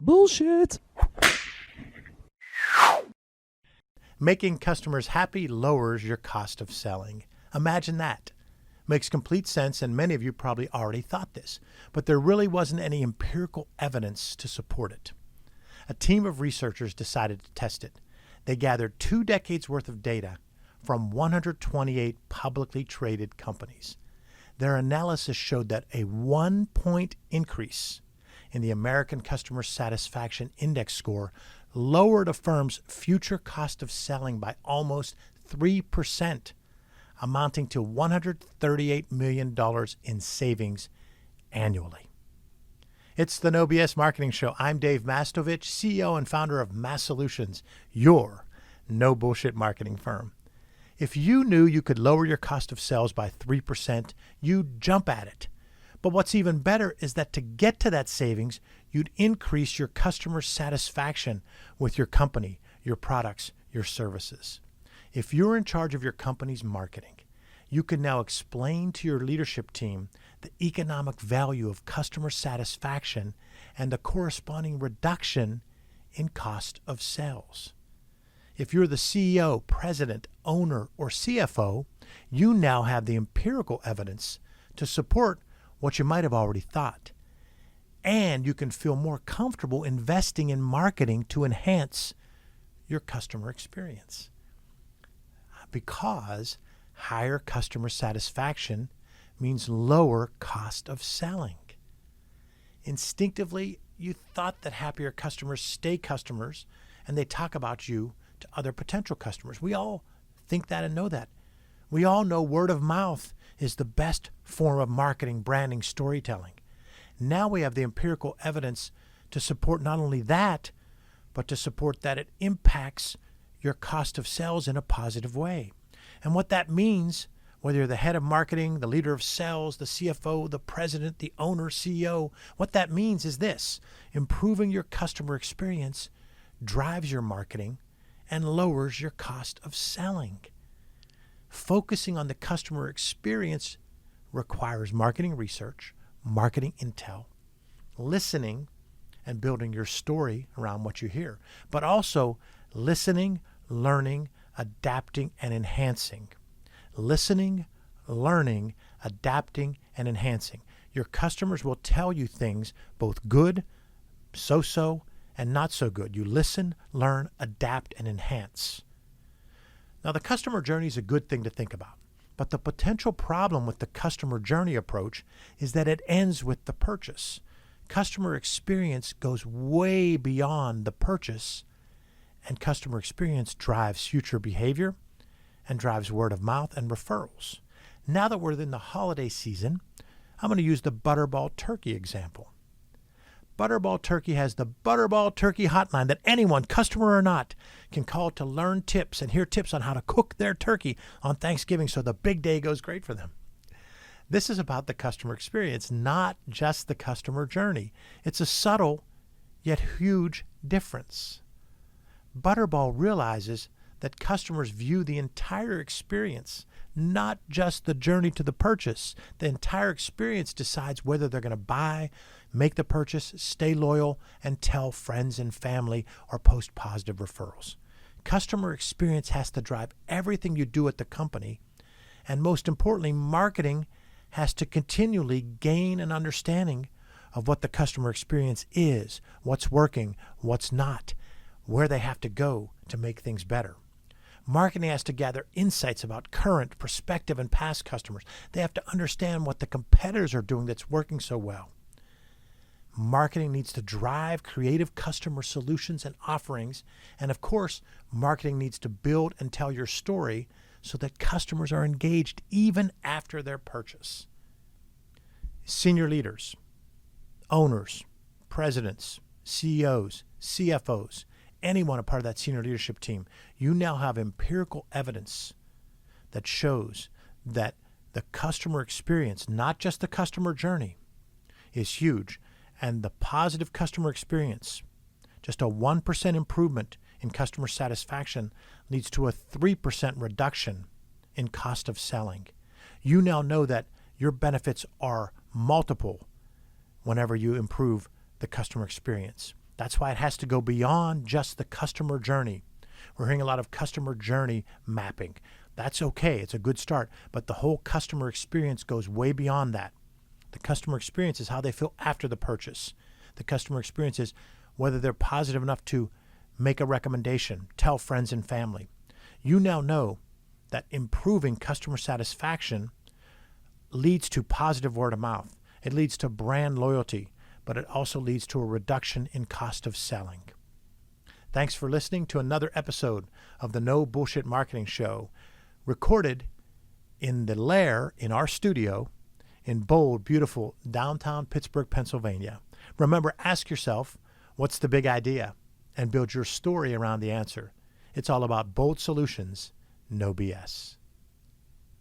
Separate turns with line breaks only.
Bullshit.
Making customers happy lowers your cost of selling. Imagine that. Makes complete sense, and many of you probably already thought this, but there really wasn't any empirical evidence to support it. A team of researchers decided to test it. They gathered 2 decades worth of data from 128 publicly traded companies. Their analysis showed that a 1-point increase in the American Customer Satisfaction Index score lowered a firm's future cost of selling by almost 3%, amounting to $138 million in savings annually. It's the No BS Marketing Show. I'm Dave Mastovich, CEO and founder of Massolutions, your no bullshit marketing firm. If you knew you could lower your cost of sales by 3%, you'd jump at it. But what's even better is that to get to that savings, you'd increase your customer satisfaction with your company, your products, your services. If you're in charge of your company's marketing, you can now explain to your leadership team the economic value of customer satisfaction and the corresponding reduction in cost of sales. If you're the CEO, president, owner, or CFO, you now have the empirical evidence to support what you might have already thought. And you can feel more comfortable investing in marketing to enhance your customer experience. Because higher customer satisfaction means lower cost of selling. Instinctively, you thought that happier customers stay customers and they talk about you to other potential customers. We all think that and know that. We all know word of mouth is the best form of marketing, branding, storytelling. Now we have the empirical evidence to support not only that, but to support that it impacts your cost of sales in a positive way. And what that means, whether you're the head of marketing, the leader of sales, the CFO, the president, the owner, CEO, what that means is this: improving your customer experience drives your marketing and lowers your cost of selling. Focusing on the customer experience requires marketing research, marketing intel, listening, and building your story around what you hear, but also listening, learning, adapting, and enhancing. Listening, learning, adapting, and enhancing. Your customers will tell you things both good, so-so, and not so good. You listen, learn, adapt, and enhance. Now, the customer journey is a good thing to think about, but the potential problem with the customer journey approach is that it ends with the purchase. Customer experience goes way beyond the purchase, and customer experience drives future behavior and drives word of mouth and referrals. Now that we're in the holiday season, I'm going to use the Butterball Turkey example. Butterball Turkey has the Butterball Turkey hotline that anyone, customer or not, can call to learn tips and hear tips on how to cook their turkey on Thanksgiving so the big day goes great for them. This is about the customer experience, not just the customer journey. It's a subtle yet huge difference. Butterball realizes that customers view the entire experience, not just the journey to the purchase. The entire experience decides whether they're going to buy, make the purchase, stay loyal, and tell friends and family or post positive referrals. Customer experience has to drive everything you do at the company. And most importantly, marketing has to continually gain an understanding of what the customer experience is, what's working, what's not, where they have to go to make things better. Marketing has to gather insights about current, prospective, and past customers. They have to understand what the competitors are doing that's working so well. Marketing needs to drive creative customer solutions and offerings. And of course, marketing needs to build and tell your story so that customers are engaged even after their purchase. Senior leaders, owners, presidents, CEOs, CFOs, anyone a part of that senior leadership team, you now have empirical evidence that shows that the customer experience, not just the customer journey, is huge. And the positive customer experience, just a 1% improvement in customer satisfaction, leads to a 3% reduction in cost of selling. You now know that your benefits are multiple whenever you improve the customer experience. That's why it has to go beyond just the customer journey. We're hearing a lot of customer journey mapping. That's okay. It's a good start. But the whole customer experience goes way beyond that. The customer experience is how they feel after the purchase. The customer experience is whether they're positive enough to make a recommendation, tell friends and family. You now know that improving customer satisfaction leads to positive word of mouth. It leads to brand loyalty, but it also leads to a reduction in cost of selling. Thanks for listening to another episode of the No Bullshit Marketing Show, recorded in the lair in our studio in bold, beautiful downtown Pittsburgh, Pennsylvania. Remember, ask yourself, what's the big idea? And build your story around the answer. It's all about bold solutions, no BS.